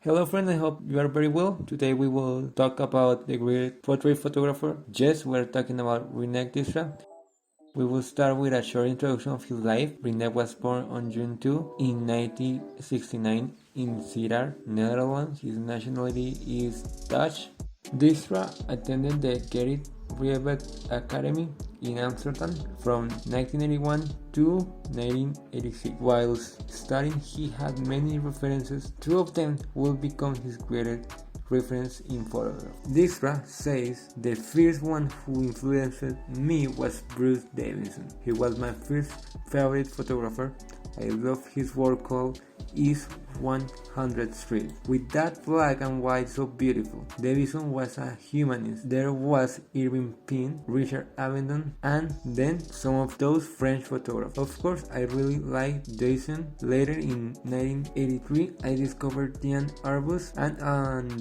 Hello friend, I hope you are very well. Today we will talk about the great portrait photographer. Yes, we're talking about Rineke Dijkstra. We will start with a short introduction of his life. Rineke was born on June 2 in 1969 in Sittard, Netherlands. His nationality is Dutch. Dijkstra attended the Gerrit Reebeck Academy in Amsterdam from 1981 to 1986. Whilst studying, he had many references. Two of them will become his greatest reference in photography. Dijkstra says the first one who influenced me was Bruce Davison. He was my first favorite photographer. I love his work called East 100th Street. With that black and white so beautiful. Davison was a humanist. There was Irving Penn, Richard Avedon, and then some of those French photographers. Of course, I really liked Davison. Later in 1983, I discovered Jan Arbus, and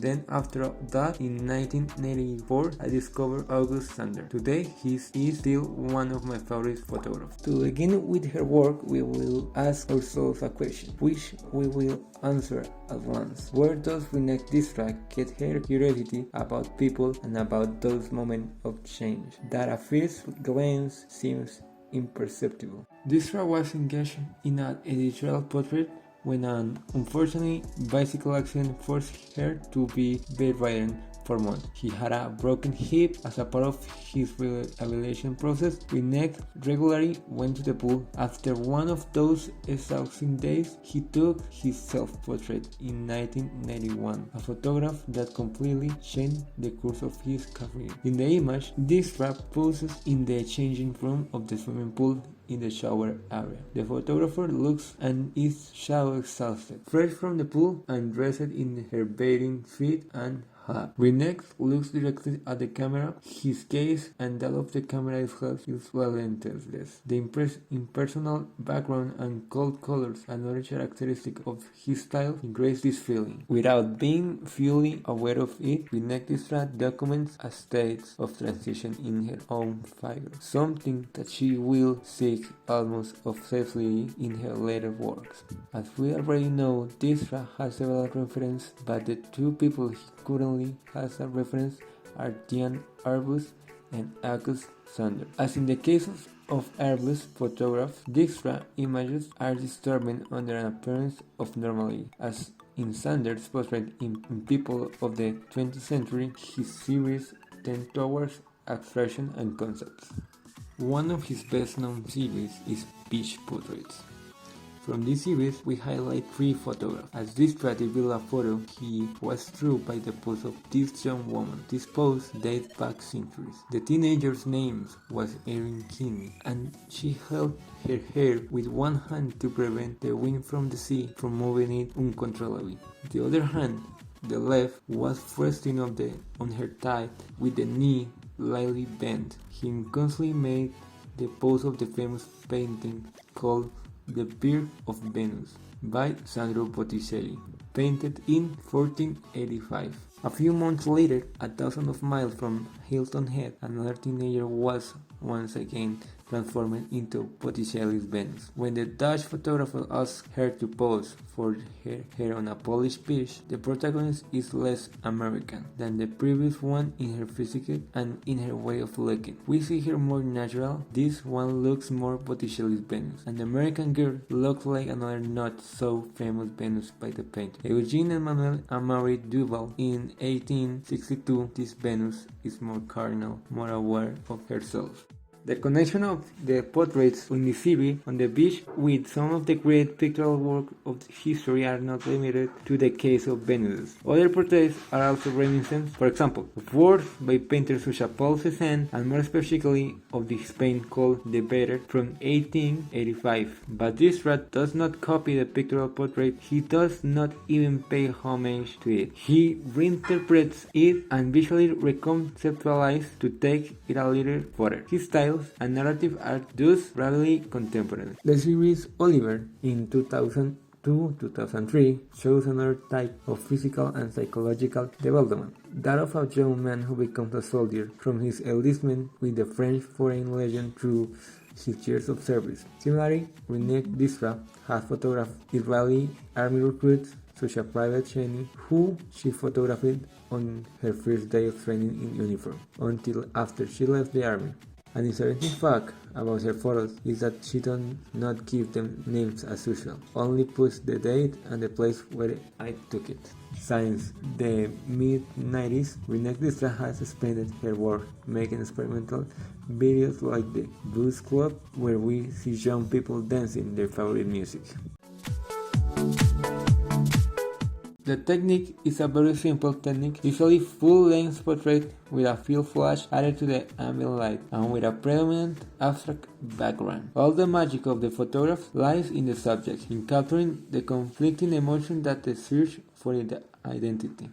then after that, in 1984, I discovered August Sander. Today, he is still one of my favorite photographers. To begin with her work, we will ask ourselves a question, which we will answer at once. Where does Rineke Dijkstra get her curiosity about people and about those moments of change that at first glance seems imperceptible? Dijkstra was engaged in an editorial portrait when an unfortunate bicycle accident forced her to be bedridden for months. He had a broken hip. As a part of his rehabilitation process, Rineke regularly went to the pool. After one of those exhausting days, he took his self-portrait in 1991, a photograph that completely changed the course of his career. In the image, Dijkstra poses in the changing room of the swimming pool in the shower area. The photographer looks and is shadow exhausted, fresh from the pool and dressed in her bathing suit and hat. Rineke looks directly at the camera. His gaze and that of the camera is relentless. The impersonal background and cold colors, another characteristic of his style, increase this feeling. Without being fully aware of it, Rineke Dijkstra documents a state of transition in her own figure, something that she will seek almost obsessively in her later works. As we already know, Dijkstra has several references, but the two people he currently has a reference are Jan Arbus and August Sander. As in the case of Arbus' photographs, Dijkstra images are disturbing under an appearance of normality. As in Sander's portrait in people of the 20th century, his series tend towards abstraction and concepts. One of his best-known series is Beach Portraits. From this series, we highlight three photographs. As Dijkstra revealed a photo, he was struck by the pose of this young woman. This pose dates back centuries. The teenager's name was Rineke, and she held her hair with one hand to prevent the wind from the sea from moving it uncontrollably. The other hand, the left, was resting on her thigh with the knee lightly bent. He unconsciously made the pose of the famous painting called The Beard of Venus by Sandro Botticelli, painted in 1485. A few months later, a thousand of miles from Hilton Head, another teenager was once again transformed into Botticelli's Venus. When the Dutch photographer asked her to pose for her on a Polish beach, the protagonist is less American than the previous one in her physique and in her way of looking. We see her more natural. This one looks more Botticelli's Venus, and the American girl looks like another not so famous Venus by the painter. Eugene Emmanuel and Marie Duval in 1862, this Venus is more carnal, more aware of herself. The connection of the portraits in the series on the beach with some of the great pictorial work of history are not limited to the case of Venus. Other portraits are also reminiscent, for example, of works by painters such as Paul Cézanne, and more specifically of this painting called The Better from 1885. But Dijkstra does not copy the pictorial portrait. He does not even pay homage to it. He reinterprets it and visually reconceptualizes to take it a little further. His style and narrative are thus radically contemporary. The series Oliver in 2002-2003 shows another type of physical and psychological development, that of a young man who becomes a soldier from his enlistment with the French Foreign Legion through his years of service. Similarly, Rineke Dijkstra has photographed Israeli army recruits, such a private trainee who she photographed on her first day of training in uniform, until after she left the army. An interesting fact about her photos is that she does not give them names as usual, only puts the date and the place where I took it. Since the mid-90s, Rineke Dijkstra has expanded her work, making experimental videos like the Blues Club, where we see young people dancing their favorite music. The technique is a very simple technique, usually full-length portrait with a field flash added to the ambient light and with a predominant abstract background. All the magic of the photograph lies in the subject, in capturing the conflicting emotion that the search for the identity.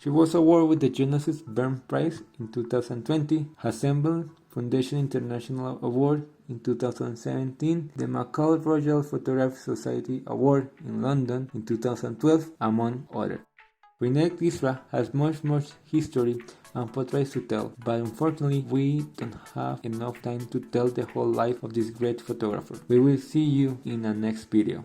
She was awarded with the Jonas Bern Prize in 2020, Hassemble Foundation International Award in 2017, the Macau Royal Photography Society Award in London in 2012, among others. Rineke Dijkstra has much history and portraits to tell, but unfortunately we don't have enough time to tell the whole life of this great photographer. We will see you in the next video.